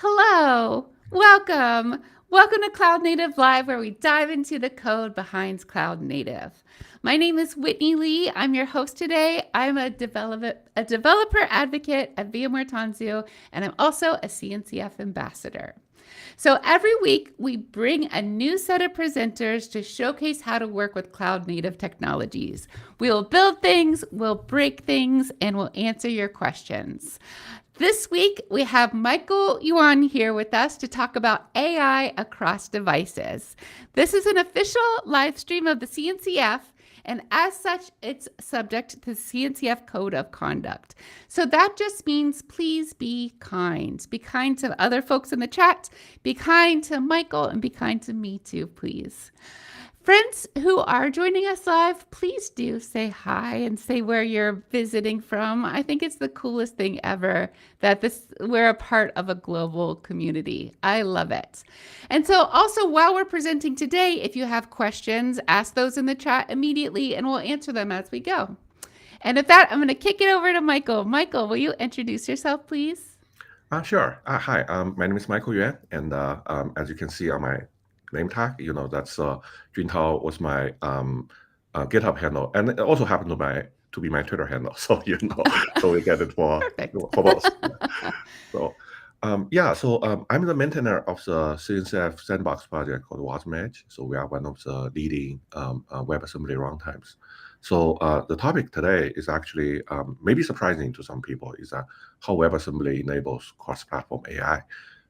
Hello, welcome. Welcome to Cloud Native Live, where we dive into the code behind Cloud Native. My name is Whitney Lee. I'm your host today. I'm a developer advocate at VMware Tanzu, and I'm also a CNCF ambassador. So every week, we bring a new set of presenters to showcase how to work with cloud native technologies. We'll build things, we'll break things, and we'll answer your questions. This week, we have Michael Yuan here with us to talk about AI across devices. This is an official live stream of the CNCF, and as such, it's subject to the CNCF Code of Conduct. So that just means please be kind. Be kind to other folks in the chat, be kind to Michael, and be kind to me too, please. Friends who are joining us live, please do say hi and say where you're visiting from. I think it's the coolest thing ever that we're a part of a global community. I love it. And so also while we're presenting today, if you have questions, ask those in the chat immediately and we'll answer them as we go. And with that, I'm going to kick it over to Michael. Michael, will you introduce yourself, please? Sure. Hi, my name is Michael Yuan, and as you can see on my name tag, that's Juntao was my GitHub handle, and it also happened to be my Twitter handle. So so we get it for both. So I'm the maintainer of the CNCF sandbox project called Llama Edge. So we are one of the leading WebAssembly runtimes. So the topic today is actually maybe surprising to some people, is that how WebAssembly enables cross-platform AI.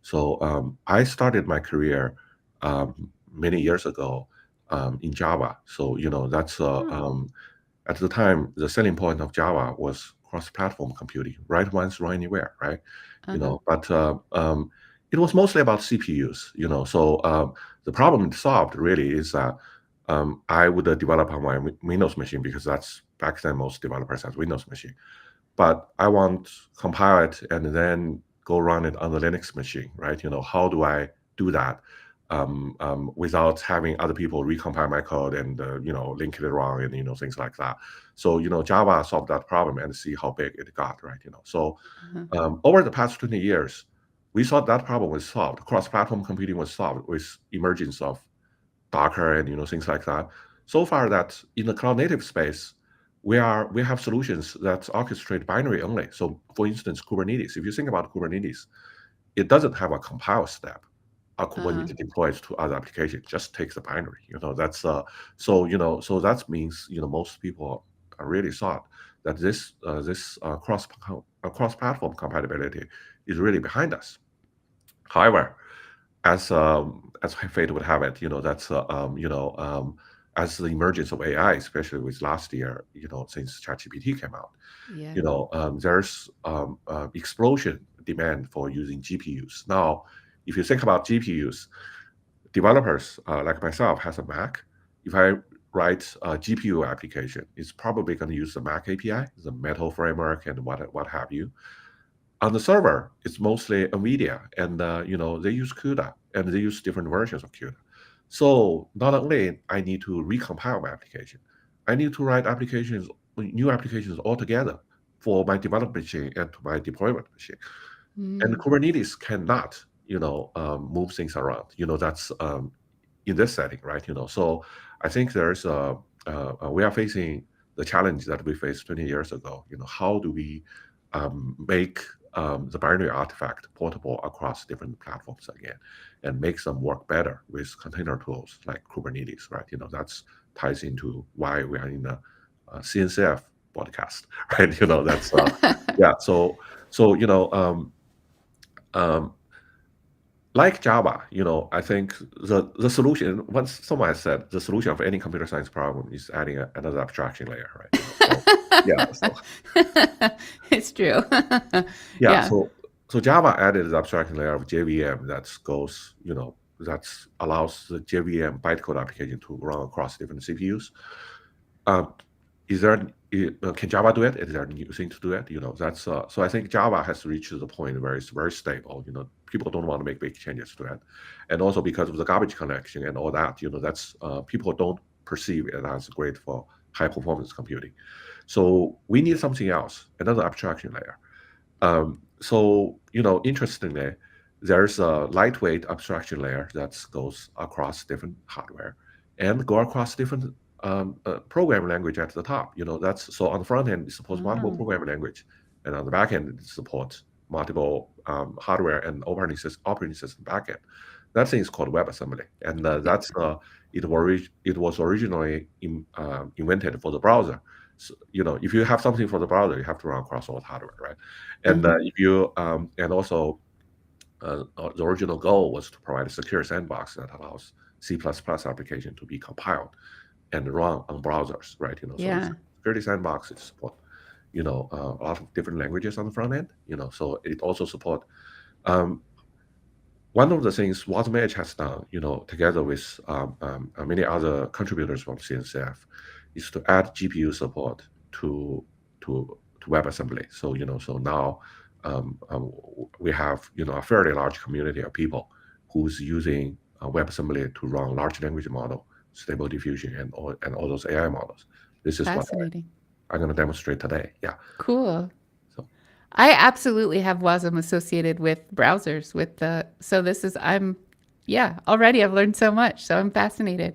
So I started my career many years ago in Java. So that's at the time the selling point of Java was cross-platform computing, write once, run anywhere, right? But it was mostly about CPUs. So the problem it solved really is that I would develop on my Windows machine, because that's back then most developers had Windows machine. But I want to compile it and then go run it on the Linux machine, right? How do I do that without having other people recompile my code and link it wrong and things like that? So Java solved that problem, and see how big it got, right? So over the past 20 years, we thought that problem was solved. Cross-platform computing was solved with emergence of Docker and things like that. So far, that in the cloud native space, we have solutions that orchestrate binary only. So for instance, Kubernetes. If you think about Kubernetes, it doesn't have a compile step. When it deploys to other applications, just takes the binary. That's so that means most people are really thought that this cross-platform compatibility is really behind us. However, as fate would have it, that's as the emergence of AI, especially with last year, since ChatGPT came out, there's explosion demand for using GPUs. Now, if you think about GPUs, developers like myself has a Mac. If I write a GPU application, it's probably going to use the Mac API, the Metal framework, and what have you. On the server, it's mostly NVIDIA, and they use CUDA, and they use different versions of CUDA. So not only I need to recompile my application, I need to write new applications altogether for my development machine and to my deployment machine. And Kubernetes cannot, move things around. That's in this setting, right? So I think we are facing the challenge that we faced 20 years ago. How do we make the binary artifact portable across different platforms again, and make them work better with container tools like Kubernetes, right? That's ties into why we are in a CNCF podcast, right? That's yeah. So like Java, I think the solution, once someone said the solution of any computer science problem is adding another abstraction layer, right? It's true. Yeah. So Java added the abstraction layer of JVM that allows the JVM bytecode application to run across different CPUs. Can Java do it? Is there a new thing to do it? That's so I think Java has reached the point where it's very stable. People don't want to make big changes to it, and also because of the garbage collection and all that. That's people don't perceive it as great for high performance computing. So we need something else, another abstraction layer. So interestingly, there's a lightweight abstraction layer that goes across different hardware and go across different programming language at the top. That's so on the front end it supports multiple Oh, programming language, and on the back end it supports multiple hardware and operating system backend. That thing is called WebAssembly, and it was originally invented for the browser. So, if you have something for the browser, you have to run across all the hardware, right? And hmm, if you and also the original goal was to provide a secure sandbox that allows C++ application to be compiled and run on browsers, right? So it's yeah, a security sandbox. It support, a lot of different languages on the front end. So it also support. Um, One of the things Llama Edge has done, together with many other contributors from CNCF, is to add GPU support to to WebAssembly. So so now we have a fairly large community of people who's using WebAssembly to run large language model, Stable Diffusion, and all those AI models. This is what fascinating. I'm going to demonstrate today. Yeah. Cool. So I absolutely have WASM associated with browsers with the so this is I'm yeah, already I've learned so much. So I'm fascinated.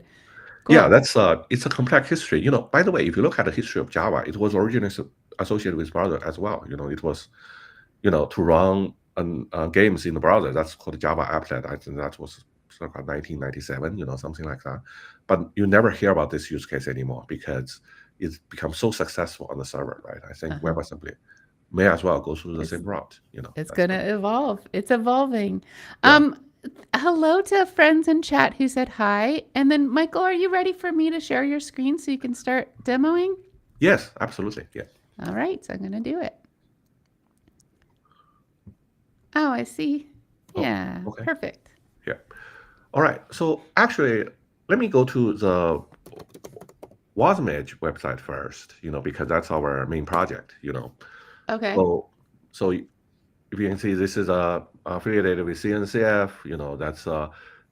yeah, Cool. it's a complex history. By the way, if you look at the history of Java, it was originally associated with browser as well. It was, to run games in the browser. That's called Java Applet. I think that was circa 1997, something like that. But you never hear about this use case anymore because it's become so successful on the server, right? I think Uh-huh. WebAssembly may as well go through the It's same route. it's That's gonna evolve. It's evolving. yeah. Um Hello to friends in chat who said hi. And then Michael, are you ready for me to share your screen so you can start demoing? Yes, absolutely. Yeah. All right, so I'm gonna do it. Oh, I see. Oh, Yeah, okay. perfect. Yeah. All right. So actually, let me go to the Wasm Edge website first, because that's our main project. Okay. So, so if you can see, this is affiliated with CNCF. That's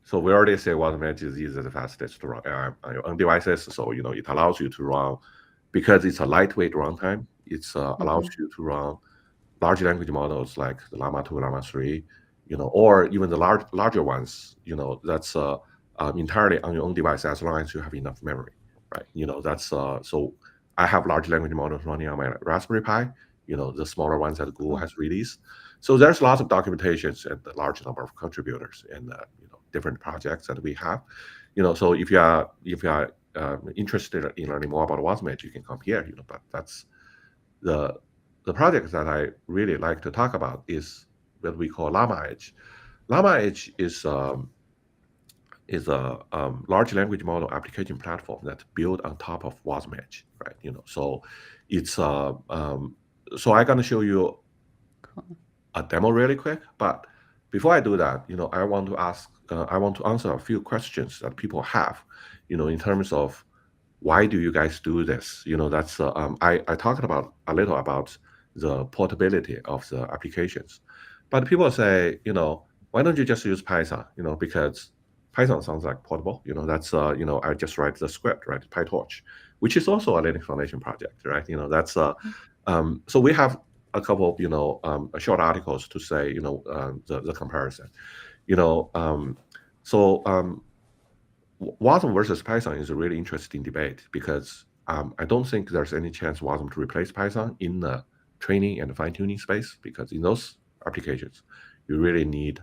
so we already say Wasm Edge is easy the fastest to run on your own devices. So it allows you to run because it's a lightweight runtime. It allows Hmm. you to run large language models like the Llama 2, Llama 3, or even the larger ones. That's entirely on your own device as long as you have enough memory, right? That's so I have large language models running on my Raspberry Pi. The smaller ones that Google Cool. has released. So there's lots of documentations and a large number of contributors and different projects that we have. So if you are interested in learning more about Wasm, you can come here. But that's the the project that I really like to talk about is what we call Llama Edge. Llama Edge is a large language model application platform that's built on top of Wasm Edge, right? So it's so I'm gonna show you Cool. a demo really quick. But before I do that, I want to answer a few questions that people have, in terms of why do you guys do this? That's I talked about a little about the portability of the applications, but people say, why don't you just use Python? Because Python sounds like portable. That's I just write the script, right? PyTorch, which is also a Linux Foundation project, right? That's so we have a couple of short articles to say the comparison. You know, so Wasm versus Python is a really interesting debate because I don't think there's any chance Wasm to replace Python in the training and fine tuning space because in those applications you really need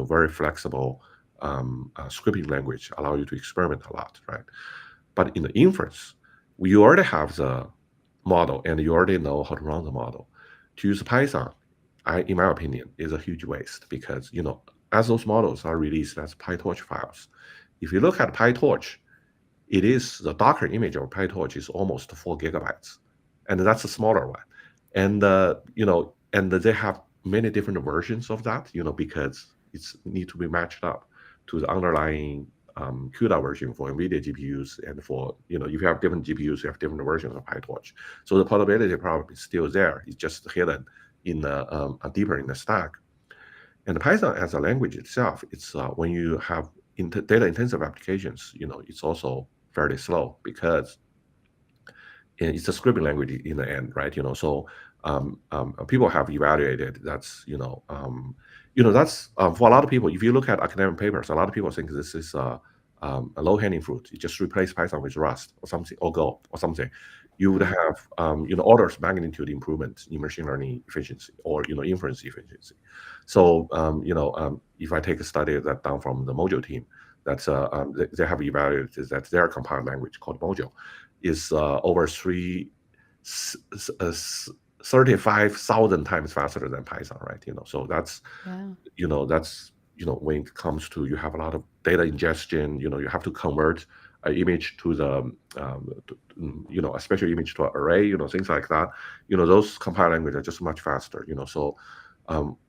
very flexible scripting language allow you to experiment a lot, right? But in the inference, you already have the model and you already know how to run the model. To use Python, in my opinion, is a huge waste because as those models are released as PyTorch files, if you look at PyTorch, it is the Docker image of PyTorch is almost 4 GB, and that's a smaller one. And and they have many different versions of that, because it's need to be matched up to the underlying CUDA version for NVIDIA GPUs, and for if you have different GPUs, you have different versions of PyTorch. So the portability problem is still there. It's just hidden in the deeper in the stack. And Python as a language itself, it's when you have data intensive applications, it's also fairly slow because it's a scripting language in the end, right? So people have evaluated that's that's for a lot of people. If you look at academic papers, a lot of people think this is a low-hanging fruit. You just replace Python with Rust or something, or Go or something. You would have orders of magnitude improvement in machine learning efficiency or inference efficiency. So if I take a study that done from the Mojo team, that's they have evaluated that their compiled language called Mojo is over 35,000 times faster than Python, right? So that's Wow. that's when it comes to, you have a lot of data ingestion. You have to convert an image to the a special image to an array, things like that. Those compiled languages are just much faster. So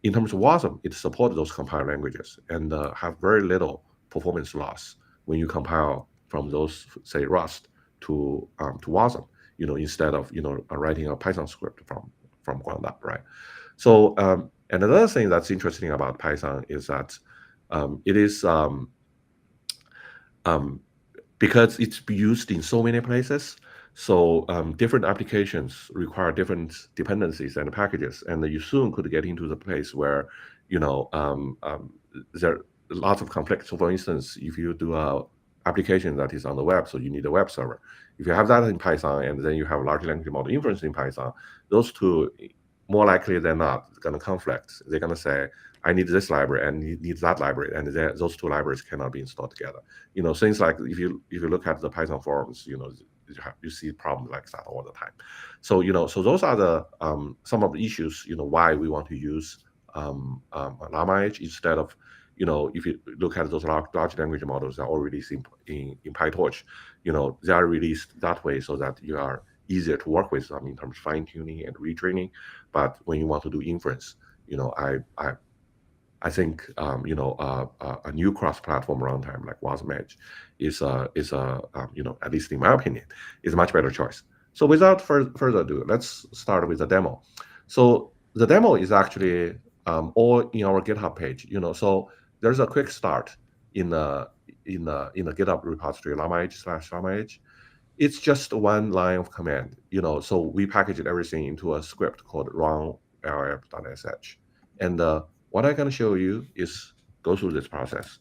in terms of Wasm, it supports those compiled languages and have very little performance loss when you compile from those, say, Rust to Wasm, instead of writing a Python script from ground up, right? So and another thing that's interesting about Python is that it is because it's used in so many places. So different applications require different dependencies and packages, and you soon could get into the place where there are lots of conflicts. So for instance, if you do a application that is on the web, so you need a web server. If you have that in Python and then you have large language model inference in Python, those two, more likely than not, going to conflict. They're going to say, I need this library and need that library, and those two libraries cannot be installed together. Things like, if you look at the Python forums, you see problems like that all the time. So so those are the some of the issues, why we want to use Llama Edge instead of, if you look at those large language models that are all released in PyTorch, they are released that way so that you are easier to work with them in terms of fine tuning and retraining. But when you want to do inference, I think a new cross-platform runtime like Wasm Edge is at least in my opinion, is a much better choice. So without further ado, let's start with the demo. So the demo is actually all in our GitHub page. So there's a quick start in the GitHub repository Llama Edge/Llama Edge. It's just one line of command. So we packaged everything into a script called run llf.sh, and what I'm going to show you is go through this process.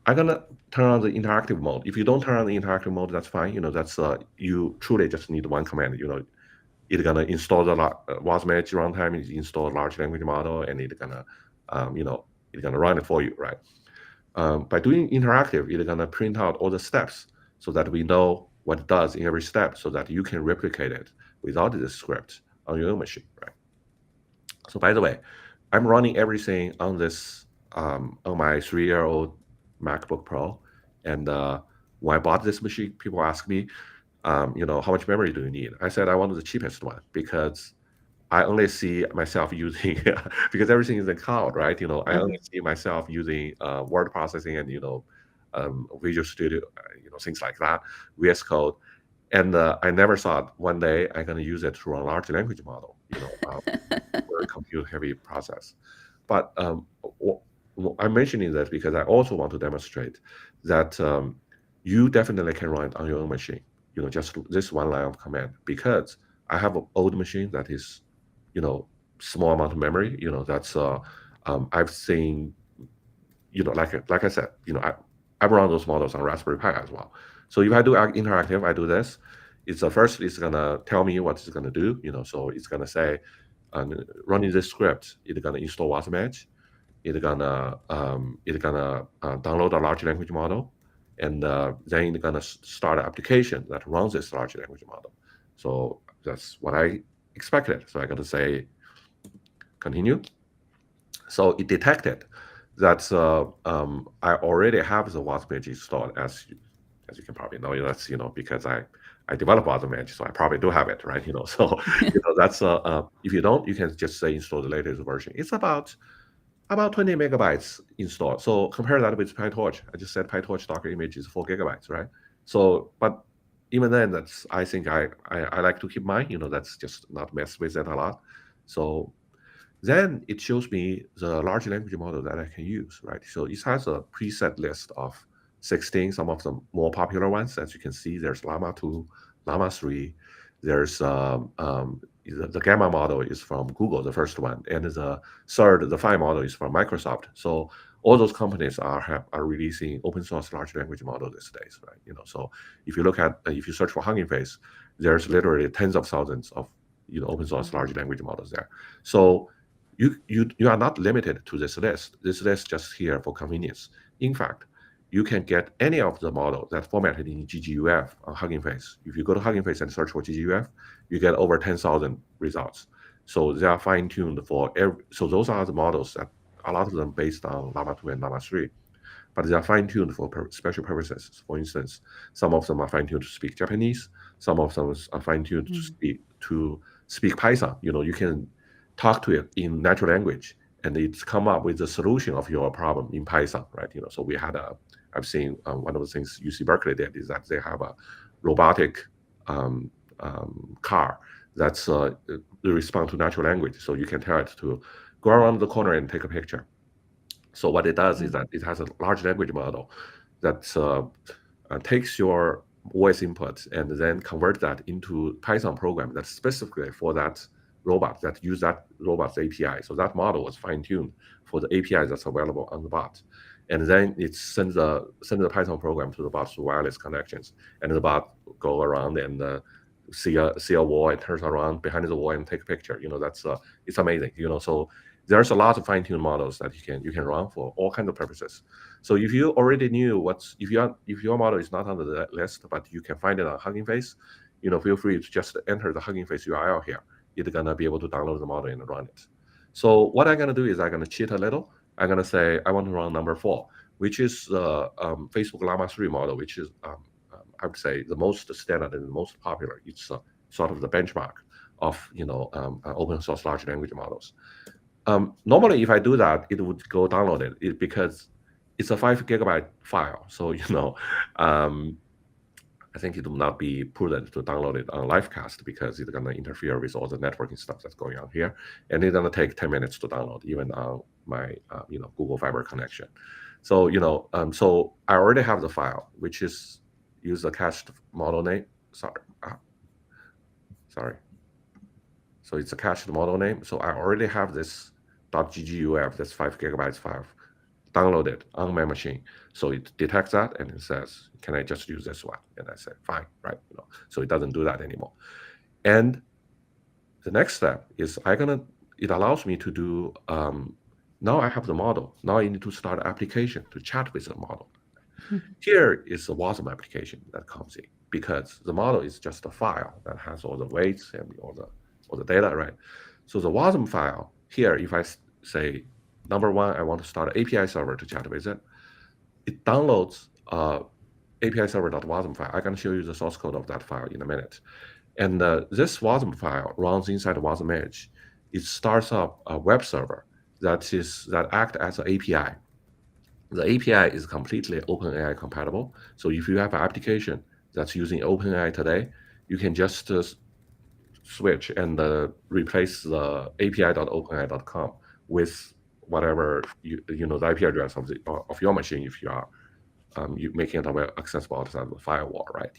I'm going to turn on the interactive mode. If you don't turn on the interactive mode, that's fine. That's you truly just need one command. It's going to install the Wasm Edge runtime, it's install a large language model, and it's going to it's going to run it for you, right? By doing interactive, it's going to print out all the steps so that we know what it does in every step, so that you can replicate it without this script on your own machine, right? So by the way, I'm running everything on this on my 3-year-old MacBook Pro, and when I bought this machine, people ask me, how much memory do you need? I said I wanted the cheapest one because I only see myself using because everything is in cloud, right? I only see myself using word processing and Visual Studio, things like that, VS Code, and I never thought one day I'm going to use it to run a large language model, very compute-heavy process. But I'm mentioning that because I also want to demonstrate that you definitely can run it on your own machine. Just this one line of command, because I have an old machine that is, small amount of memory. That's I've seen, like I said, I run those models on Raspberry Pi as well. So if I do interactive, I do this. It's first, it's gonna tell me what it's gonna do. So it's gonna say, running this script, it's gonna install Wasm Edge. It's gonna download a large language model, and then it's gonna start an application that runs this large language model. So that's what I expected. So I gotta say continue. So it detected that I already have the Wasm Edge installed, as you can probably know. That's because I developed Wasm Edge, so I probably do have it, right? So that's if you don't, you can just say install the latest version. It's about 20 megabytes installed. So compare that with PyTorch. I just said PyTorch Docker image is 4 gigabytes, right? So, but even then, that's, I think I like to keep mine. That's just not mess with it a lot. So then it shows me the large language model that I can use, right? So it has a preset list of 16, some of the more popular ones. As you can see, there's Llama 2, Llama 3, There's the Gamma model is from Google, the first one, and the third, the Phi model is from Microsoft. So all those companies are releasing open source large language model these days, right? So if you look at if you search for Hugging Face, there's literally tens of thousands of open source large language models there. So you are not limited to this list. This list just here for convenience. In fact, you can get any of the model that's formatted in GGUF on Hugging Face. If you go to Hugging Face and search for GGUF, you get over 10,000 results. So they are fine-tuned for every. So those are the models that a lot of them based on Llama 2 and Llama 3, but they are fine-tuned for special purposes. For instance, some of them are fine-tuned to speak Japanese. Some of them are fine-tuned to speak Python. You can talk to it in natural language, and it's come up with the solution of your problem in Python, right? So I've seen one of the things UC Berkeley did is that they have a robotic car that's respond to natural language. So you can tell it to go around the corner and take a picture. So what it does is that it has a large language model that takes your voice input and then convert that into Python program that's specifically for that robot, that use that robot's API. So that model was fine-tuned for the API that's available on the bot. And then it sends the Python program to the bot through wireless connections. And the bot go around and see a wall and turns around behind the wall and take a picture. That's it's amazing. So there's a lot of fine-tuned models that you can run for all kinds of purposes. So if you already knew if your model is not on the list, but you can find it on Hugging Face, feel free to just enter the Hugging Face URL here. You're gonna be able to download the model and run it. So what I'm gonna do is I'm gonna cheat a little. I'm gonna say I want to run number 4, which is the Facebook Llama 3 model, which is I would say the most standard and the most popular. It's sort of the benchmark of open source large language models. Normally, if I do that, it would go download it because it's a 5 gigabyte file. So I think it will not be prudent to download it on Livecast because it's gonna interfere with all the networking stuff that's going on here, and it's gonna take 10 minutes to download even on my Google Fiber connection. So so I already have the file, which is use the cached model name. Sorry. So it's a cached model name. So I already have this .gguf, this 5 gigabytes file, downloaded on my machine. So it detects that and it says, can I just use this one? And I say, fine, right? So it doesn't do that anymore. And the next step is it allows me to do, now I have the model. Now I need to start an application to chat with the model. Here is the Wasm application that comes in because the model is just a file that has all the weights and all the data, right? So the Wasm file here, if I say, number 1, I want to start an API server to chat with it, it downloads API server.wasm file. I can show you the source code of that file in a minute. And this Wasm file runs inside Wasm Edge. It starts up a web server that acts as an API. The API is completely OpenAI compatible. So if you have an application that's using OpenAI today, you can just switch and replace the api.openai.com with whatever the IP address of your machine if you are you making it accessible outside of the firewall, right?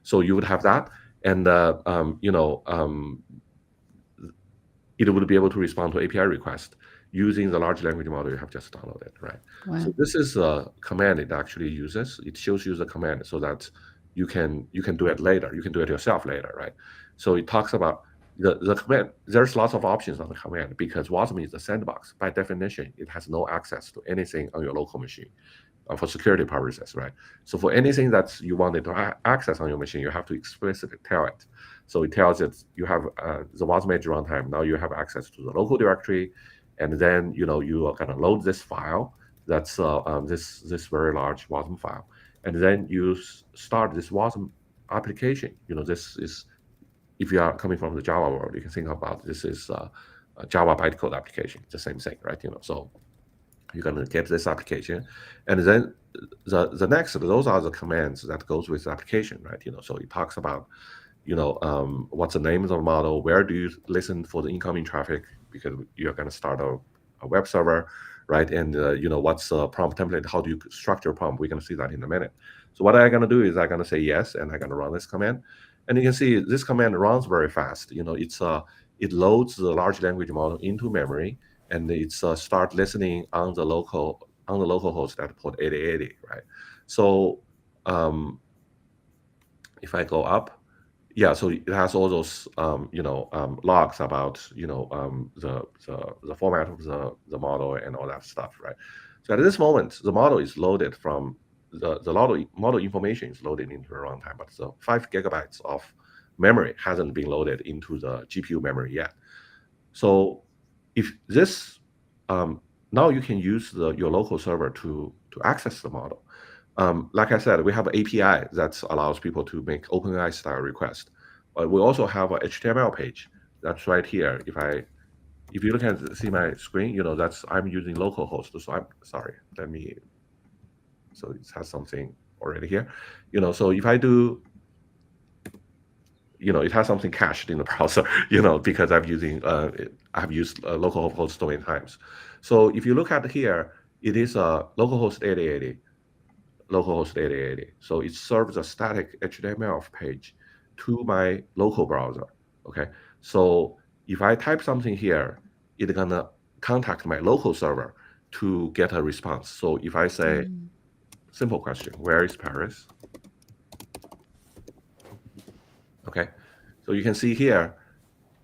So you would have that, and it would be able to respond to API request using the large language model you have just downloaded, right? Wow. So this is a command it actually uses. It shows you the command so that you can do it later. You can do it yourself later, right? So it talks about the command. There's lots of options on the command because Wasm is a sandbox. By definition, it has no access to anything on your local machine for security purposes, right? So for anything that you wanted to access on your machine, you have to explicitly tell it. So it tells it you have the Wasm Edge runtime. Now you have access to the local directory, and then you are gonna load this file. That's this very large Wasm file, and then you start this Wasm application. This is, if you are coming from the Java world, you can think about this is a Java bytecode application. It's the same thing, right? So you're gonna get this application, and then the next, those are the commands that goes with the application, right? So it talks about what's the name of the model, where do you listen for the incoming traffic, because you're going to start a web server, right? And what's the prompt template, how do you structure prompt? We're going to see that in a minute. So what I'm going to do is I'm going to say yes, and I'm going to run this command. And you can see this command runs very fast. It loads the large language model into memory, and it's start listening on the local host at port 8080, right? So um, if I go up, yeah, so it has all those logs about the format of the model and all that stuff, right? So at this moment, the model is loaded from the model information is loaded into the runtime, but the 5 GB of memory hasn't been loaded into the GPU memory yet. So if this now you can use your local server to access the model. Like I said, we have an API that allows people to make OpenAI style requests. But we also have a HTML page that's right here. If you look at see my screen, that's I'm using localhost. So I'm sorry. So it has something already here. So if I do, it has something cached in the browser. Because I've used localhost so many times. So if you look at here, it is a localhost 8080. Localhost 8080. So it serves a static HTML page to my local browser. Okay. So if I type something here, it's gonna contact my local server to get a response. So if I say, simple question, where is Paris? Okay. So you can see here,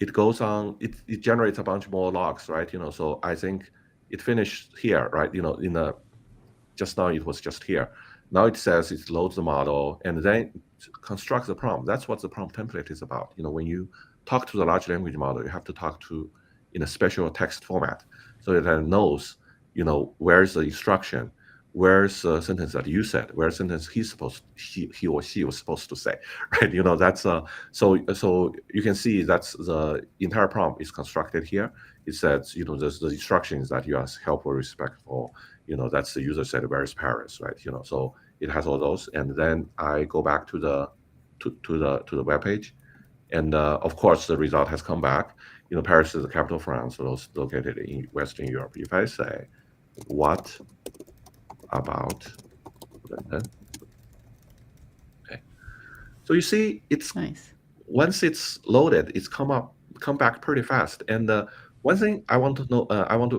it goes on, it generates a bunch more logs, right? So I think it finished here, right? Just now it was just here. Now it says it loads the model and then constructs the prompt. That's what the prompt template is about. When you talk to the large language model, you have to talk to in a special text format so that it knows, where's the instruction, where's the sentence that you said, where's the sentence he or she was supposed to say, right? That's so you can see that's the entire prompt is constructed here. It says, there's the instructions that you are helpful, respectful. That's the user said, where's Paris, right? So it has all those, and then I go back to the web page, and of course the result has come back. Paris is the capital of France, so it's located in Western Europe. If I say, what about London? Okay, so you see, it's Nice. once it's loaded, it's come back pretty fast. And one thing I want to know, I want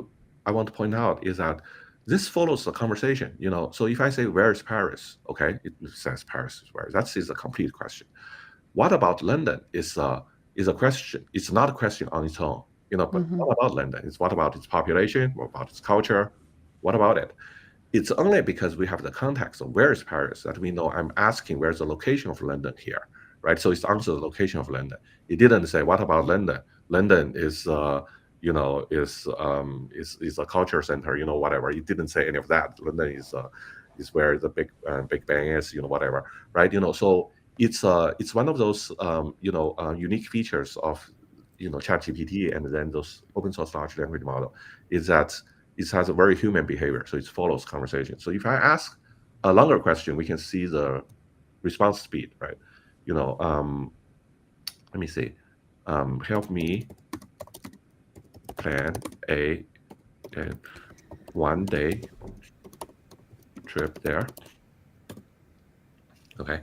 to point out is that this follows the conversation. So if I say where is Paris, okay, it says Paris is where. That is a complete question. What about London is a question. It's not a question on its own. But what about London? It's what about its population? What about its culture? What about it? It's only because we have the context of where is Paris that we know I'm asking where's the location of London here, right? So it's answer the location of London. It didn't say what about London. London is is a culture center, whatever. It didn't say any of that. London is where the Big Bang is, whatever, right? So it's one of those unique features of ChatGPT and then those open source large language model is that it has a very human behavior, so it follows conversation. So if I ask a longer question, we can see the response speed, right? Let me see. Help me plan a 1-day trip there. Okay.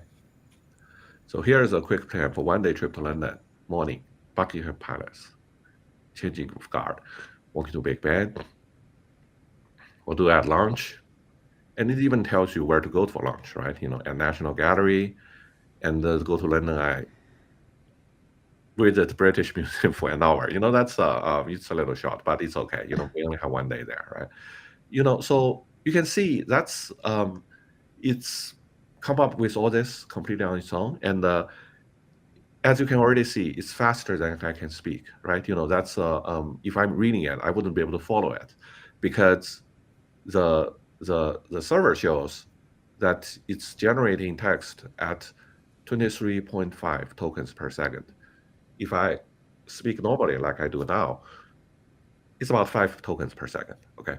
So here is a quick plan for 1-day trip to London. Morning, Buckingham Palace. Changing of guard. Walking to Big Ben. We'll do at lunch. And it even tells you where to go for lunch, right? At National Gallery. And go to London. I visit British Museum for an hour. That's it's a little short, but it's okay. We only have 1 day there, right? So you can see that's it's come up with all this completely on its own. And as you can already see, it's faster than I can speak, right? That's if I'm reading it, I wouldn't be able to follow it because the server shows that it's generating text at 23.5 tokens per second. If I speak normally like I do now, it's about 5 tokens per second. Okay,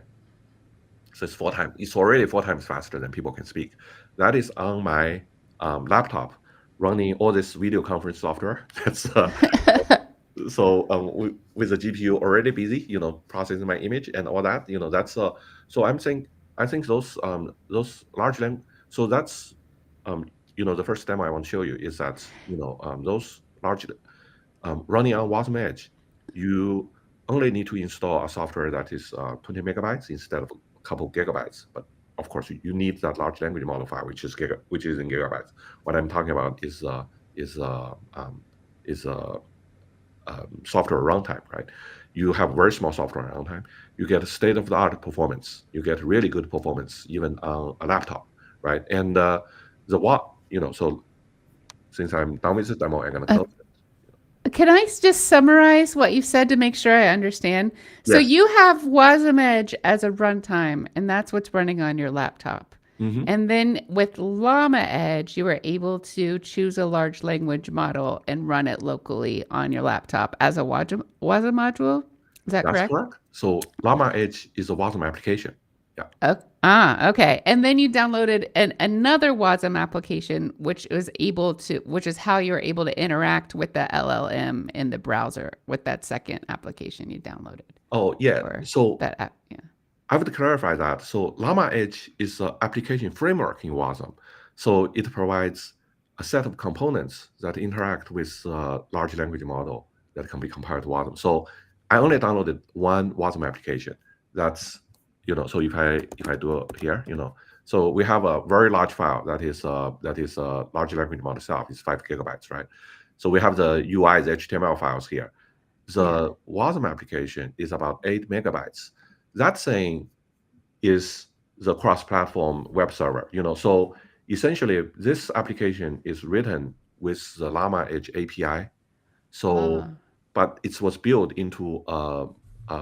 so it's 4 times. It's already 4 times faster than people can speak. That is on my laptop running all this video conference software. That's so with the GPU already busy, processing my image and all that. That's so I think those large language. So that's the first demo I want to show you is that those large running on Wasm Edge, you only need to install a software that is 20 megabytes instead of a couple gigabytes. But of course, you need that large language model file, which is in gigabytes. What I'm talking about is is uh, um, is software runtime, right? You have very small software runtime. You get state-of-the-art performance. You get really good performance even on a laptop, right? And so since I'm done with the demo, I'm gonna Uh, close it. can I just summarize what you said to make sure I understand? So Yes. you have Wasm Edge as a runtime, and that's what's running on your laptop. Mm-hmm. And then with Llama Edge, you were able to choose a large language model and run it locally on your laptop as a Wasm module. Is that That's correct? correct. So Llama Edge is a Wasm application. Yeah. Okay. And then you downloaded another Wasm application, which is how you're able to interact with the LLM in the browser with that second application you downloaded, Oh, yeah. or So that app. Yeah. I would clarify that. So Llama Edge is an application framework in Wasm. So it provides a set of components that interact with large language model that can be compared to Wasm. So I only downloaded one Wasm application. That's so if I do it here, so we have a very large file that is large language model itself. It's 5 gigabytes, right? So we have the UI's HTML files here. Yeah. The Wasm application is about 8 megabytes. That thing is the cross-platform web server. So essentially, this application is written with the Llama Edge API. So, Ah. but it was built into a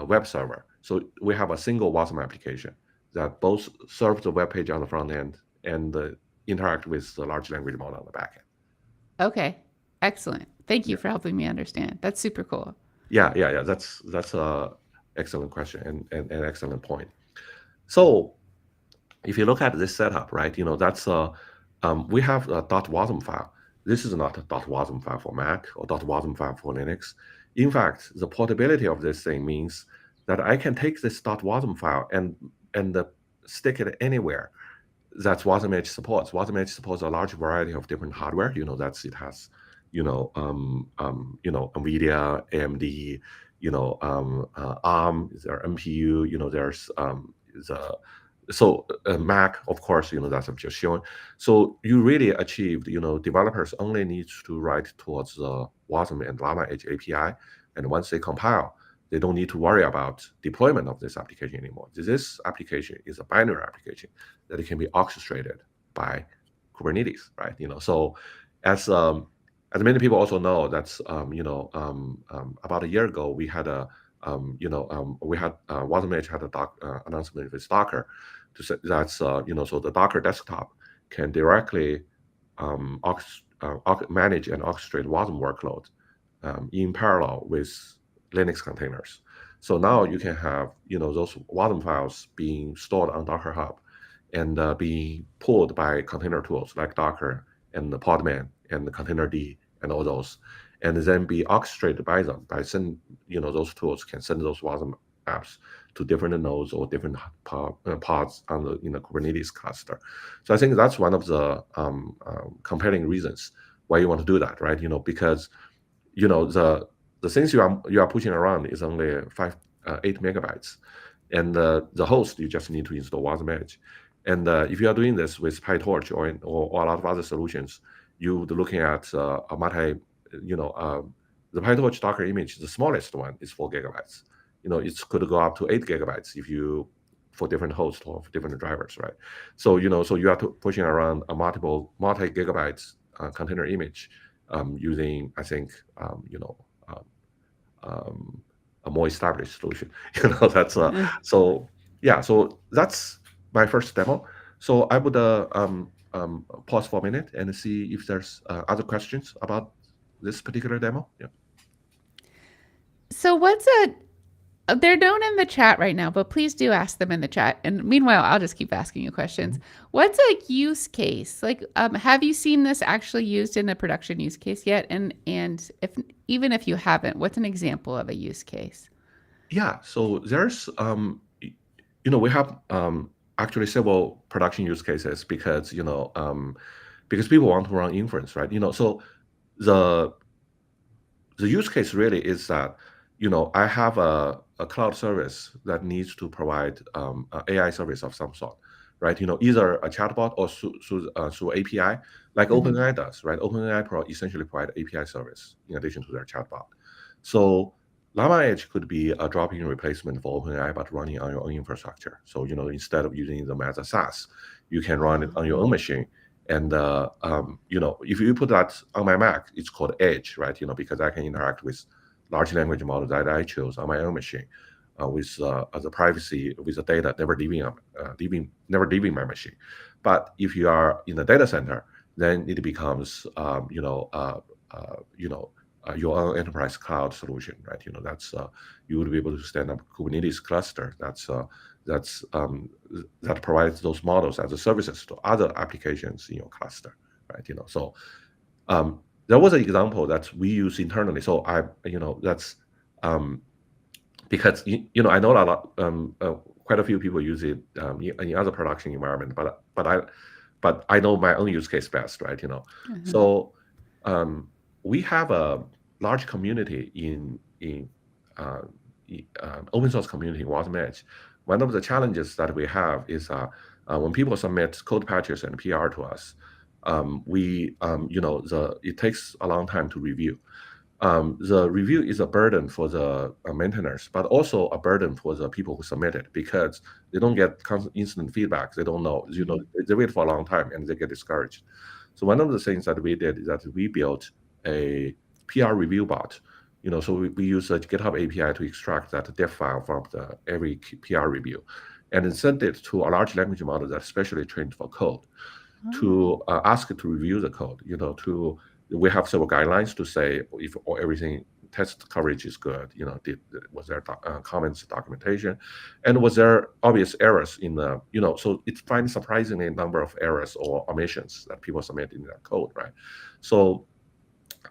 web server. So we have a single Wasm application that both serves the web page on the front end and interact with the large language model on the back end. Okay. Excellent. Thank you Yeah, for helping me understand. That's super cool. yeah. That's a excellent question and an excellent point. So if you look at this setup, right, that's we have a .wasm file. This is not a .wasm file for Mac or .wasm file for Linux. In fact, the portability of this thing means that I can take this .wasm file and stick it anywhere that Wasm Edge supports. Wasm Edge supports a large variety of different hardware. It has, NVIDIA, AMD, ARM, there NPU, there's the so Mac, of course, that's I've just shown. So you really achieved, developers only need to write towards the Wasm and Llama Edge API, and once they compile, they don't need to worry about deployment of this application anymore. This application is a binary application that it can be orchestrated by Kubernetes, right? So as many people also know, that's about a year ago we had Wasm Edge had a announcement with Docker to say that's so the Docker desktop can directly manage and orchestrate Wasm workloads in parallel with Linux containers. So now you can have those Wasm files being stored on Docker Hub and being pulled by container tools like Docker and the Podman and the Containerd and all those, and then be orchestrated by them by send those tools can send those Wasm apps to different nodes or different pods on the Kubernetes cluster. So I think that's one of the compelling reasons why you want to do that, right? Because the things you are pushing around is only 8 megabytes, and the host you just need to install Wasm Edge. And if you are doing this with PyTorch or a lot of other solutions, you're looking at a multi, the PyTorch Docker image, the smallest one is 4 gigabytes. It could go up to 8 gigabytes if you for different hosts or for different drivers, right? So so you are pushing around a multi gigabytes container image using, I think, a more established solution. That's so yeah. So that's my first demo. So I would pause for a minute and see if there's other questions about this particular demo. Yeah. So they're known in the chat right now, but please do ask them in the chat. And meanwhile, I'll just keep asking you questions. What's a use case? Like, have you seen this actually used in a production use case yet? And if even if you haven't, what's an example of a use case? Yeah. So there's we have actually several production use cases because because people want to run inference, right? So the the use case really is that I have a cloud service that needs to provide an AI service of some sort, right? Either a chatbot or through API, like Mm-hmm. OpenAI does, right? OpenAI essentially provide API service in addition to their chatbot. So Llama Edge could be a drop-in replacement for OpenAI, but running on your own infrastructure. So instead of using them as a SaaS, you can run it on your own machine. And if you put that on my Mac, it's called Edge, right? Because I can interact with large language models that I chose on my own machine, with the privacy, with the data never leaving my machine. But if you are in the data center, then it becomes your own enterprise cloud solution, right? That's you would be able to stand up Kubernetes cluster that provides those models as a services to other applications in your cluster, right? So there was an example that we use internally. So that's because I know a lot, quite a few people use it in other production environment, but I know my own use case best, right? Mm-hmm. So we have a large community in open source community in Wasm Edge. One of the challenges that we have is when people submit code patches and PR to us, it takes a long time to review. The review is a burden for the maintainers, but also a burden for the people who submit it, because they don't get instant feedback. They don't know, they wait for a long time and they get discouraged. So one of the things that we did is that we built a PR review bot. So we use a GitHub API to extract that diff file from every PR review, and then send it to a large language model that's specially trained for code, to ask it to review the code. We have several guidelines to say if everything test coverage is good. Was there comments, documentation, and was there obvious errors in the so it finds surprisingly a number of errors or omissions that people submit in their code, right? So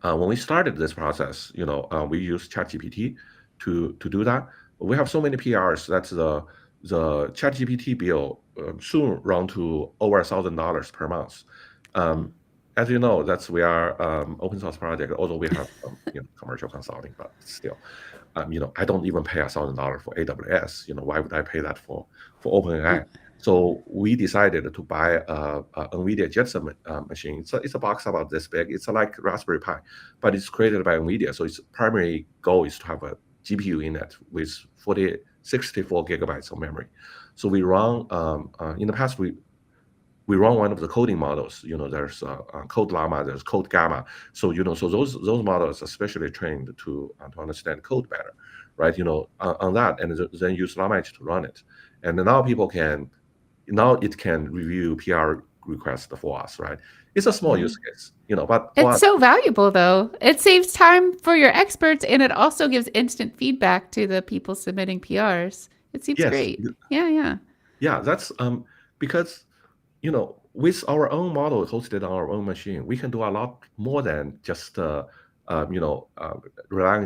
when we started this process, we used ChatGPT to do that. We have so many PRs that the ChatGPT bill soon run to over $1,000 per month. As you know, we are open source project, although we have commercial consulting, but still, I don't even pay $1,000 for AWS. Why would I pay that for OpenAI? So we decided to buy a NVIDIA Jetson machine. It's a box about this big. It's like Raspberry Pi, but it's created by NVIDIA. So its primary goal is to have a GPU in it with 64 gigabytes of memory. So we run, in the past, we run one of the coding models. There's Code Llama, there's Code Gamma. So so those models are specially trained to understand code better, right? On that, and then use Llama Edge to run it. And now it can review PR requests for us, right? It's a small use case, but It's so valuable, though. It saves time for your experts, and it also gives instant feedback to the people submitting PRs. It seems yes, great. Yeah. that's because with our own model hosted on our own machine, we can do a lot more than just relying on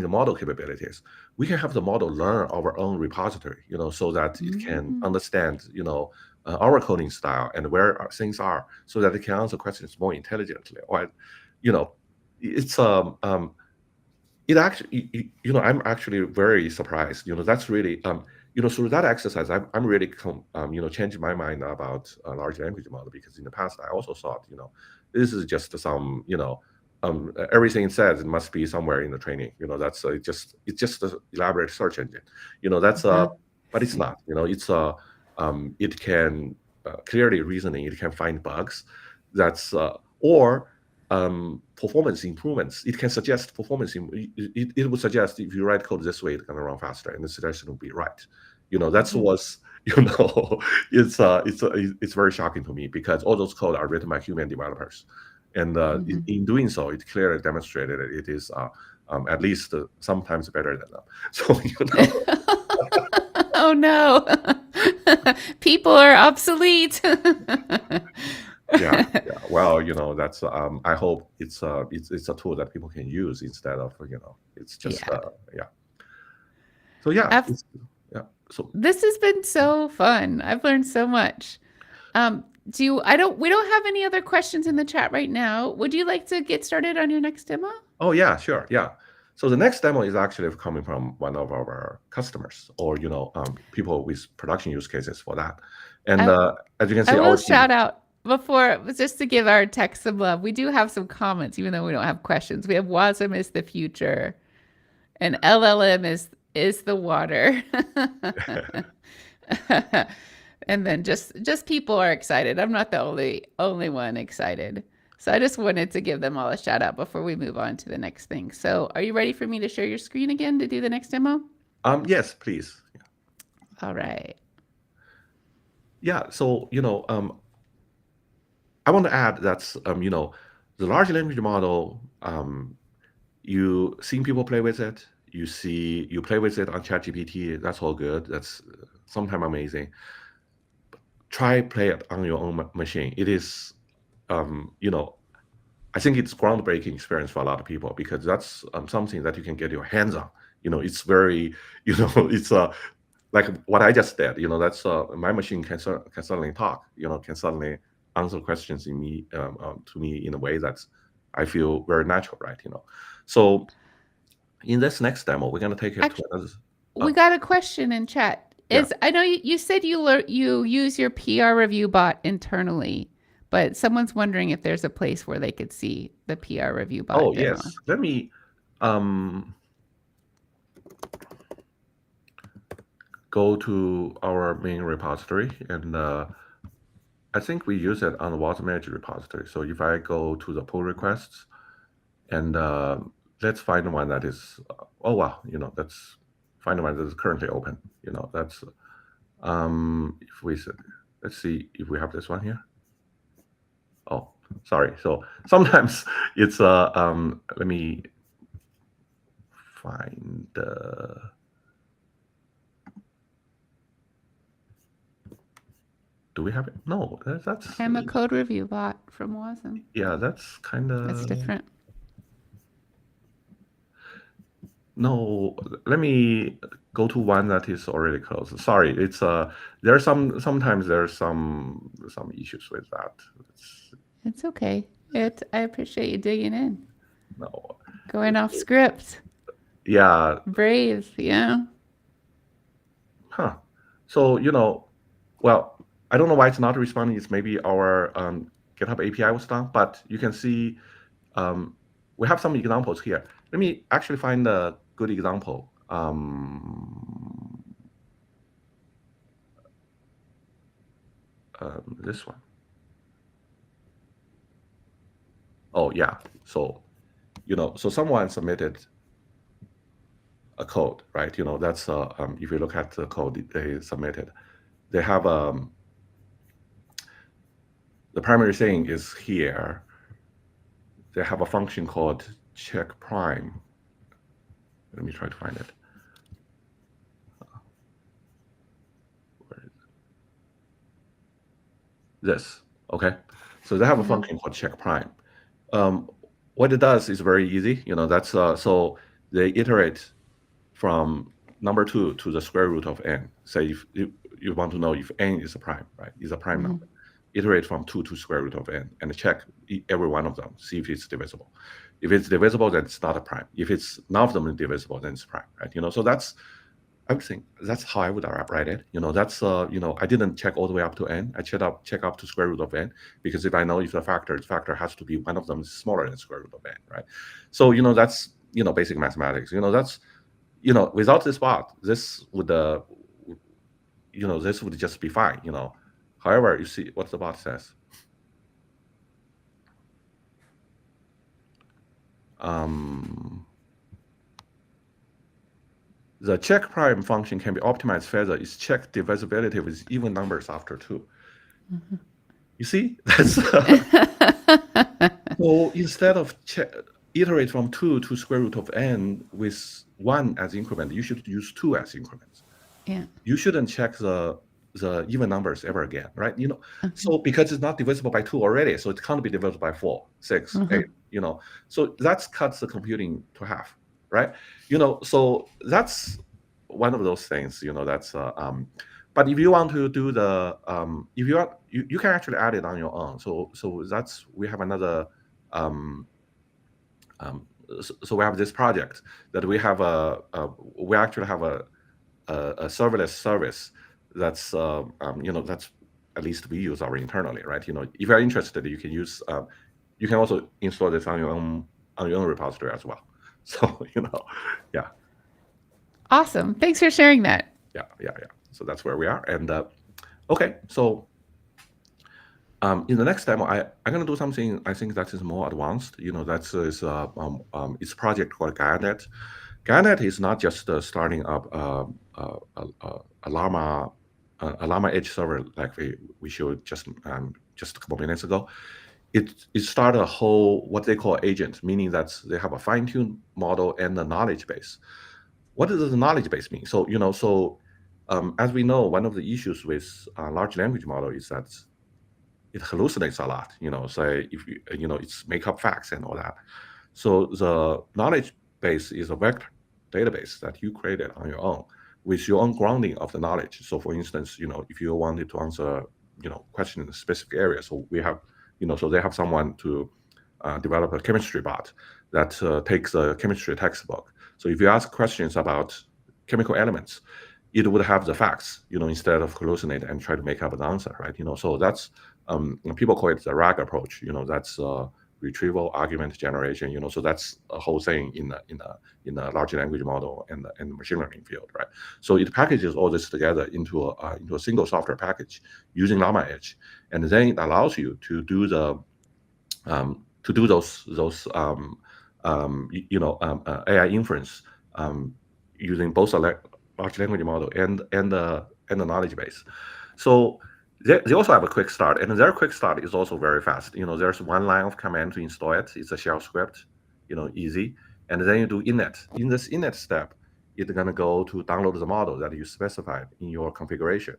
the model capabilities. We can have the model learn our own repository, so that it can understand our coding style and where our things are, so that it can answer questions more intelligently. Or it's it actually, I'm actually very surprised. That's really through that exercise, I'm really changing my mind about a large language model, because in the past I also thought this is just some everything it says, it must be somewhere in the training. That's it's just an elaborate search engine. That's but it's not. It's it can clearly reasoning. It can find bugs. That's or performance improvements. It can suggest performance. It would suggest if you write code this way, it's going to run faster, and the suggestion will be right. That's what's it's very shocking to me, because all those code are written by human developers, and in doing so, it clearly demonstrated that it is at least sometimes better than them. So Oh no, people are obsolete. yeah. Well, that's I hope it's a tool that people can use instead of it's just yeah. So yeah, I've- So This has been so fun. I've learned so much. we don't have any other questions in the chat right now. Would you like to get started on your next demo? Oh yeah, sure, yeah. So the next demo is actually coming from one of our customers, or people with production use cases for that. And as you can I see, will our team. shout out before, just to give our tech some love. We do have some comments, even though we don't have questions. We have Wasm is the future, and LLM is the water. And then just people are excited. I'm not the only one excited. So I just wanted to give them all a shout out before we move on to the next thing. So are you ready for me to share your screen again to do the next demo? Yes, please. All right. Yeah, so I want to add that's the large language model. You seen people play with it. You play with it on ChatGPT. That's all good. That's sometimes amazing. Try play it on your own machine. It is, I think it's groundbreaking experience for a lot of people, because that's something that you can get your hands on. It's very, it's like what I just did. That's my machine can suddenly talk. Can suddenly answer questions to me in a way that I feel very natural, right? So in this next demo, we're gonna take it to another. We got a question in chat. I know you said you use your PR review bot internally, but someone's wondering if there's a place where they could see the PR review bot. Oh demo. yes, let me go to our main repository, and I think we use it on the Llama Edge repository. So if I go to the pull requests, and let's find one that is, oh wow, let's find one that is currently open. That's if we said, let's see if we have this one here. Oh, sorry. So sometimes it's let me find do we have it? No, that's I'm a code review bot from Wasm. Yeah, that's kind of, That's different. No, let me go to one that is already closed. Sorry, it's there's sometimes there's some issues with that. It's okay. I appreciate you digging in. No. Going off script. Yeah. Brave, yeah. Huh. So well, I don't know why it's not responding. It's maybe our GitHub API was down, but you can see we have some examples here. Let me actually find a good example. This one. Oh yeah. So so someone submitted a code, right? That's if you look at the code they submitted, they have the primary thing is here. They have a function called check prime. Let me try to find it. Where is it? This, okay? So they have a function called check prime. What it does is very easy. That's so they iterate from number 2 to the square root of n. Say if you want to know if n is a prime, right? Is a prime number. Iterate from 2 to square root of n and check every one of them, see if it's divisible. If it's divisible, then it's not a prime. If it's none of them is divisible, then it's prime, right? So that's, I would think that's how I would write it. That's I didn't check all the way up to n. I check up to square root of n, because if I know if the factor has to be one of them is smaller than square root of n, right? So that's basic mathematics. That's without this bot, this would this would just be fine. However, you see what the bot says. The check prime function can be optimized further. It's check divisibility with even numbers after 2. You see, that's so instead of iterate from 2 to square root of n with 1 as increment, you should use 2 as increments. Yeah. You shouldn't check the even numbers ever again, right? So because it's not divisible by 2 already, so it can't be divisible by 4, 6, 8. So that cuts the computing to half, right? So that's one of those things. That's But if you want to do the if you are you can actually add it on your own. So that's we have another um, so we have this project that we have we actually have a serverless service that's that's at least we use our internally, right? If you're interested, you can use you can also install this on your own repository as well. So yeah. Awesome. Thanks for sharing that. Yeah. So that's where we are. And okay, so in the next demo, I'm going to do something I think that is more advanced. That's it's a project called GaiaNet. GaiaNet is not just starting up a Llama Edge server like we showed just a couple minutes ago. It started a whole what they call agent, meaning that they have a fine-tuned model and a knowledge base. What does the knowledge base mean? So as we know, one of the issues with large language model is that it hallucinates a lot. Say if it's make up facts and all that. So the knowledge base is a vector database that you created on your own with your own grounding of the knowledge. So for instance, if you wanted to answer question in a specific area, so we have so they have someone to develop a chemistry bot that takes a chemistry textbook. So if you ask questions about chemical elements, it would have the facts, instead of hallucinate and try to make up an answer, right? So that's people call it the RAG approach. That's retrieval argument generation. So that's a whole thing in the large language model and the machine learning field, right? So it packages all this together into a single software package using Llama Edge, and then it allows you to do those AI inference using both a large language model and the knowledge base. So they also have a quick start, and their quick start is also very fast. There's one line of command to install it. It's a shell script, easy. And then you do init. In this init step, it's gonna go to download the model that you specified in your configuration,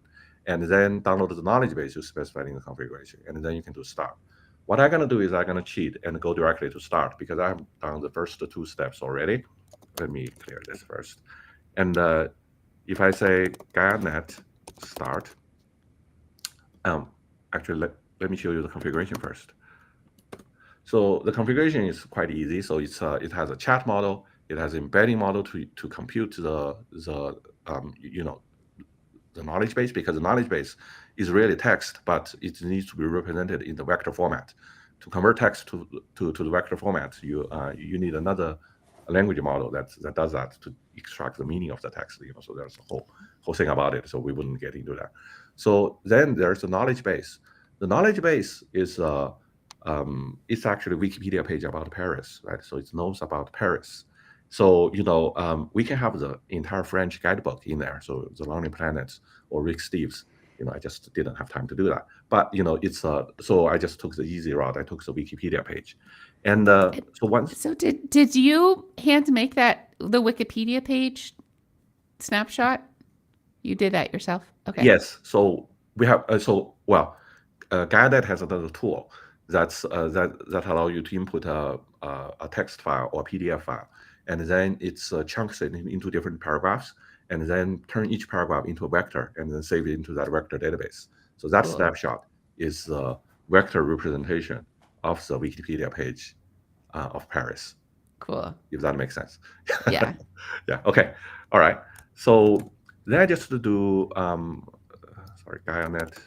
and then download the knowledge base you specified in the configuration, and then you can do start. What I'm gonna do is I'm gonna cheat and go directly to start because I've done the first two steps already. Let me clear this first. And if I say GaiaNet start, actually let me show you the configuration first. So the configuration is quite easy. So it has a chat model, it has embedding model to compute the knowledge base, because the knowledge base is really text, but it needs to be represented in the vector format. To convert text to the vector format, you need another language model that does that to extract the meaning of the text. So there's a whole thing about it. So we wouldn't get into that. So then there's the knowledge base. The knowledge base is it's actually a Wikipedia page about Paris, right? So it knows about Paris. So we can have the entire French guidebook in there. So the Lonely Planet or Rick Steves. I just didn't have time to do that. But it's so I just took the easy route. I took the Wikipedia page, and so once. So did you hand make the Wikipedia page snapshot? You did that yourself? Okay. Yes. So we have GaiaNet has another tool that allow you to input a text file or a PDF file, and then it's chunks it into different paragraphs, and then turn each paragraph into a vector, and then save it into that vector database. So that Cool. snapshot is the vector representation of the Wikipedia page of Paris. Cool. If that makes sense. Yeah. Yeah. Okay. All right. So then I just do sorry, GaiaNet.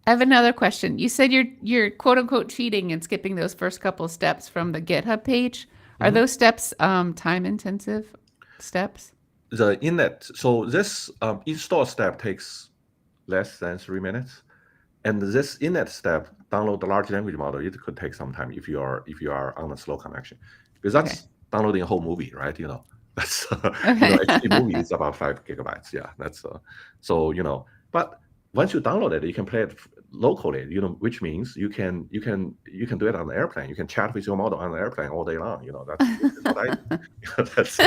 I have another question. You said you're quote unquote cheating and skipping those first couple of steps from the GitHub page. Are those steps time intensive steps? The init. So this install step takes less than 3 minutes, and this init step, download the large language model, it could take some time if you are on a slow connection, because that's downloading a whole movie, right? That's HD movie is about 5 gigabytes. Yeah, that's so But once you download it, you can play it locally. Which means you can do it on the airplane. You can chat with your model on the airplane all day long. That's what I do. That's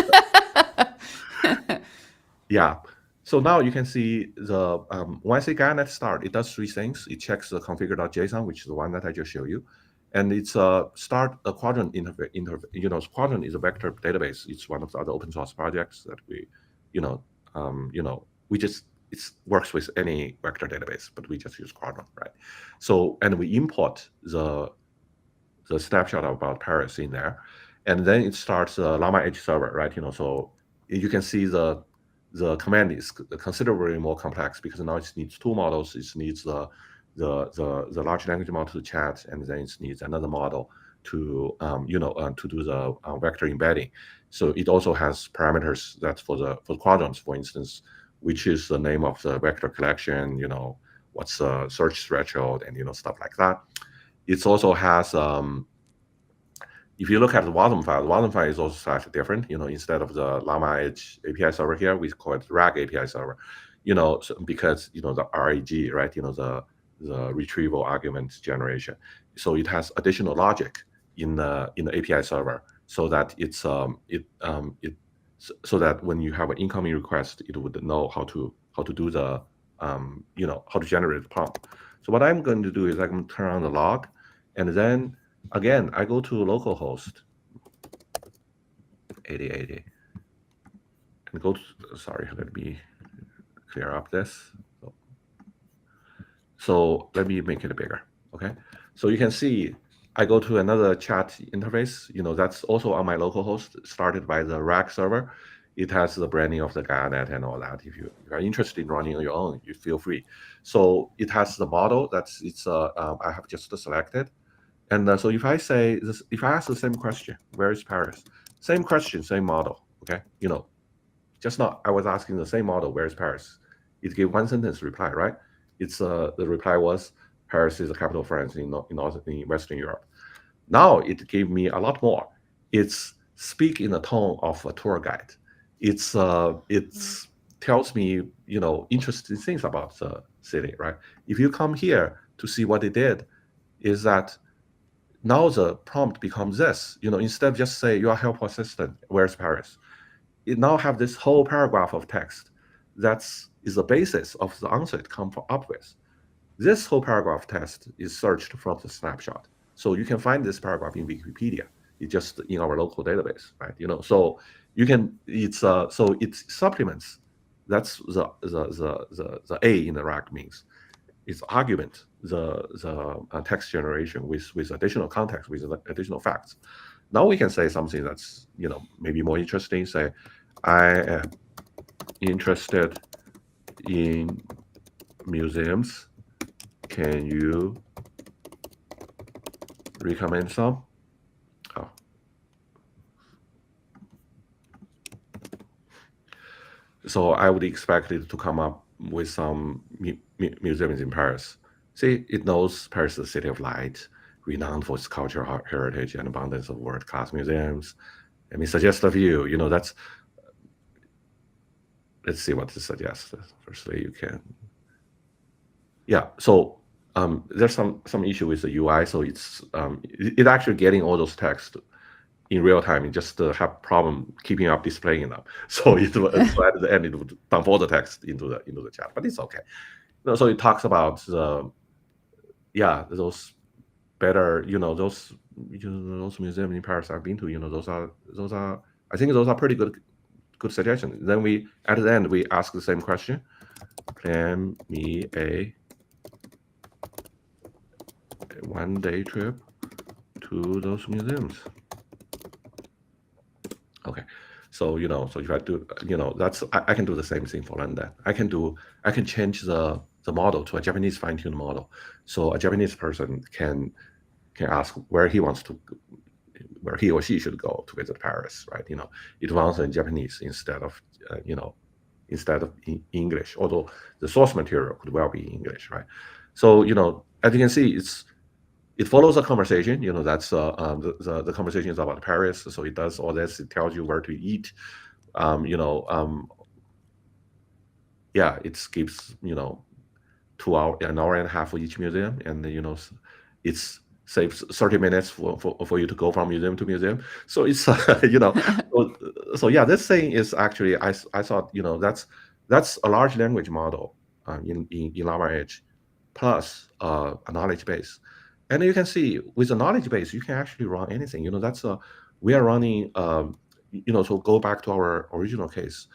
yeah. So now you can see the when I say GaiaNet start, it does 3 things. It checks the configure.json, which is the one that I just showed you, and it's start a quadrant interface. Quadrant is a vector database. It's one of the other open source projects that we, we just it works with any vector database, but we just use Quadron, right? So, and we import the snapshot about Paris in there, and then it starts the Llama Edge server, right? So you can see the command is considerably more complex because now it needs two models. It needs the large language model to chat, and then it needs another model to to do the vector embedding. So it also has parameters that's for quadrants, for instance, which is the name of the vector collection, what's the search threshold, and stuff like that. It also has if you look at the Wasm file is also slightly different. Instead of the Llama Edge API server here, we call it RAG API server. Because the RAG, right? The retrieval argument generation. So it has additional logic in the API server, so that so that when you have an incoming request, it would know how to do the how to generate the prompt. So what I'm going to do is I'm going to turn on the log, and then again I go to localhost 8080 and go to, sorry, let me clear up this. So let me make it bigger. Okay, so you can see I go to another chat interface. That's also on my localhost, started by the rack server. It has the branding of the GaiaNet and all that. If you are interested in running on your own, you feel free. So it has the model I have just selected. And so if I say this, if I ask the same question, where is Paris? Same question, same model. Okay, just now I was asking the same model, where is Paris? It gave one sentence reply, right? The reply was Paris is the capital of France in Western Europe. Now it gave me a lot more. It's speak in the tone of a tour guide. It tells me interesting things about the city, right? If you come here to see what it did, is that now the prompt becomes this. Instead of just say your help assistant, where's Paris? It now have this whole paragraph of text that is the basis of the answer it come up with. This whole paragraph text is searched from the snapshot. So you can find this paragraph in Wikipedia. It's just in our local database, right? So you can, so it supplements. That's the A in the RAG means. It's argument, the text generation with additional context, with additional facts. Now we can say something that's maybe more interesting. Say, I am interested in museums. Can you recommend some? Oh. So I would expect it to come up with some museums in Paris. See, it knows Paris is the city of light, renowned for its cultural heritage and abundance of world-class museums. Let me suggest a few. Let's see what this suggests. Firstly, you can. Yeah. So there's some issue with the UI. So it's actually getting all those text in real time. It just have problem keeping up displaying them. So so at the end it would dump all the text into the chat, but it's okay. So it talks about those better those museums in Paris I've been to. Those are I think those are pretty good suggestions. Then we at the end we ask the same question. Plan me a one-day trip to those museums. Okay, so so if I do that's I can do the same thing for London. I can change the model to a Japanese fine-tuned model, so a Japanese person can ask where he or she should go to visit Paris, right? It will answer in Japanese instead of English, although the source material could well be English, right? So as you can see, it follows a conversation. That's the conversation is about Paris, so it does all this. It tells you where to eat. It skips an hour and a half for each museum, and it's saves 30 minutes for you to go from museum to museum. So it's so yeah, this thing is actually I thought that's a large language model in Llama Edge plus a knowledge base. And you can see with the knowledge base, you can actually run anything. That's we are running. So go back to our original case.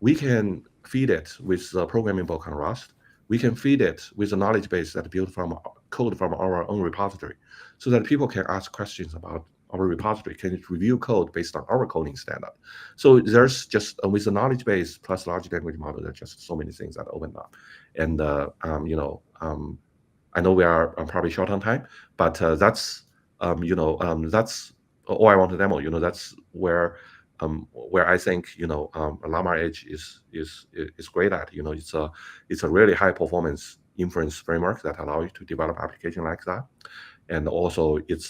we can feed it with the programming book on Rust. We can feed it with a knowledge base that built from code from our own repository, so that people can ask questions about our repository, can review code based on our coding standard. So there's just with the knowledge base plus large language model, there's just so many things that open up. And I know we are probably short on time, but that's that's all I want to demo. That's where I think Llama Edge is great at. It's a really high performance inference framework that allows you to develop application like that, and also it's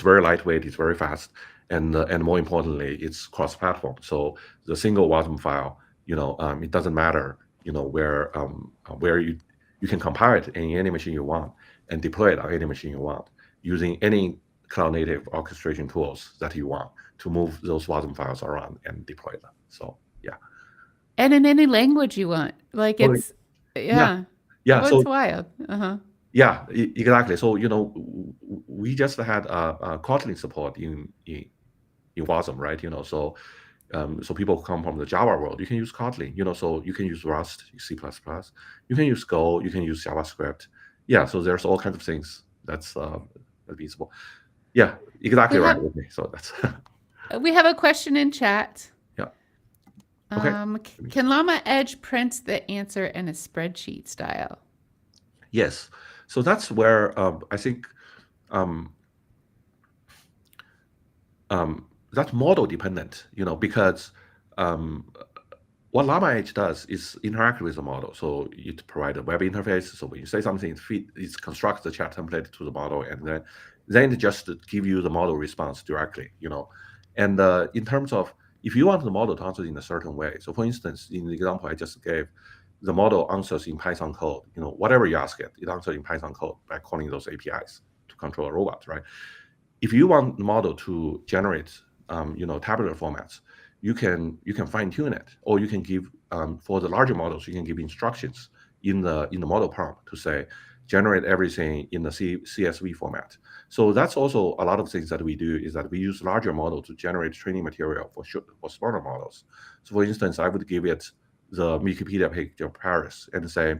very lightweight, it's very fast, and more importantly, it's cross-platform. So the single Wasm file, it doesn't matter, where you can compile it in any machine you want and deploy it on any machine you want using any cloud native orchestration tools that you want to move those Wasm files around and deploy them. So yeah. And in any language you want. Like it's yeah. Oh, So it's wild. yeah, exactly. So we just had Kotlin support in Wasm, right? So people come from the Java world, you can use Kotlin, so you can use Rust, C++, you can use Go, you can use JavaScript. Yeah, so there's all kinds of things that's feasible. Yeah, exactly right. Okay, so that's we have a question in chat. Yeah. Okay. Can Llama Edge print the answer in a spreadsheet style? Yes. So that's where I think that's model dependent, because what Llama Edge does is interact with the model. So it provides a web interface. So when you say something, it constructs the chat template to the model, and then it just give you the model response directly, And in terms of if you want the model to answer in a certain way, so for instance, in the example I just gave, the model answers in Python code. Whatever you ask it, it answers in Python code by calling those APIs to control a robot, right? If you want the model to generate, tabular formats, you can fine tune it, or you can give for the larger models, you can give instructions in the model prompt to say generate everything in the CSV format. So that's also a lot of things that we do is that we use larger model to generate training material for smaller models. So for instance, I would give it the Wikipedia page of Paris and say,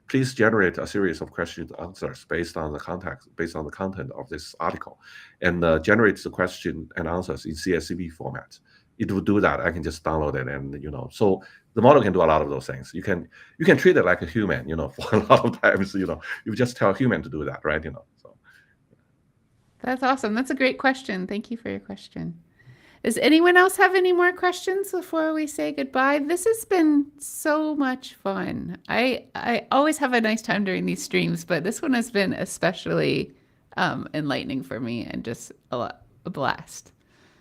please generate a series of questions and answers based on the context, based on the content of this article, and generates the question and answers in CSV format. It will do that. I can just download it, and so the model can do a lot of those things. You can treat it like a human, for a lot of times, you just tell a human to do that, right? So that's awesome. That's a great question. Thank you for your question. Does anyone else have any more questions before we say goodbye? This has been so much fun. I always have a nice time during these streams, but this one has been especially enlightening for me and just a blast.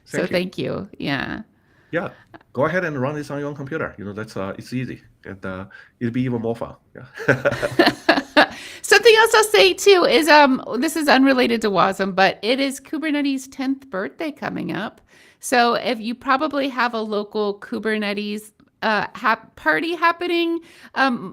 Thank you. Yeah. Yeah. Go ahead and run this on your own computer. That's it's easy, and it'll be even more fun. Yeah. Something else I'll say too is this is unrelated to Wasm, but it is Kubernetes' 10th birthday coming up. So if you probably have a local Kubernetes party happening,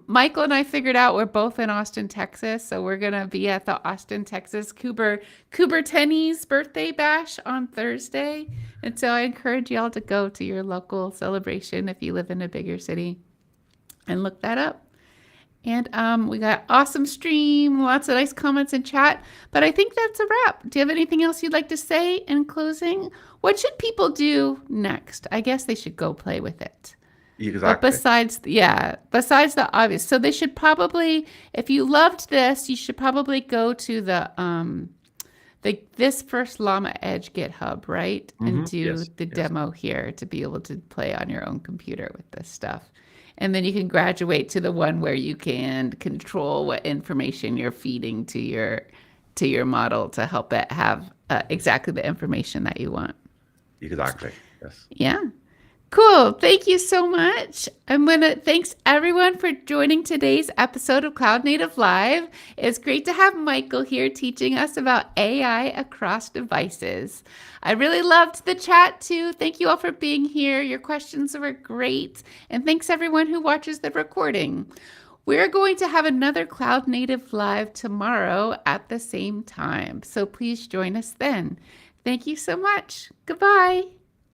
Michael and I figured out we're both in Austin, Texas. So we're going to be at the Austin, Texas Kubernetes birthday bash on Thursday. And so I encourage y'all to go to your local celebration if you live in a bigger city and look that up. And we got awesome stream, lots of nice comments in chat. But I think that's a wrap. Do you have anything else you'd like to say in closing? What should people do next? I guess they should go play with it. Exactly. But besides the obvious. So they should probably, if you loved this, you should probably go to this first Llama Edge GitHub, right? And do the demo here to be able to play on your own computer with this stuff. And then you can graduate to the one where you can control what information you're feeding to your model to help it have exactly the information that you want. Exactly. Yes. Yeah. Cool. Thank you so much. Thanks everyone for joining today's episode of Cloud Native Live. It's great to have Michael here teaching us about AI across devices. I really loved the chat too. Thank you all for being here. Your questions were great. And thanks everyone who watches the recording. We're going to have another Cloud Native Live tomorrow at the same time. So please join us then. Thank you so much. Goodbye.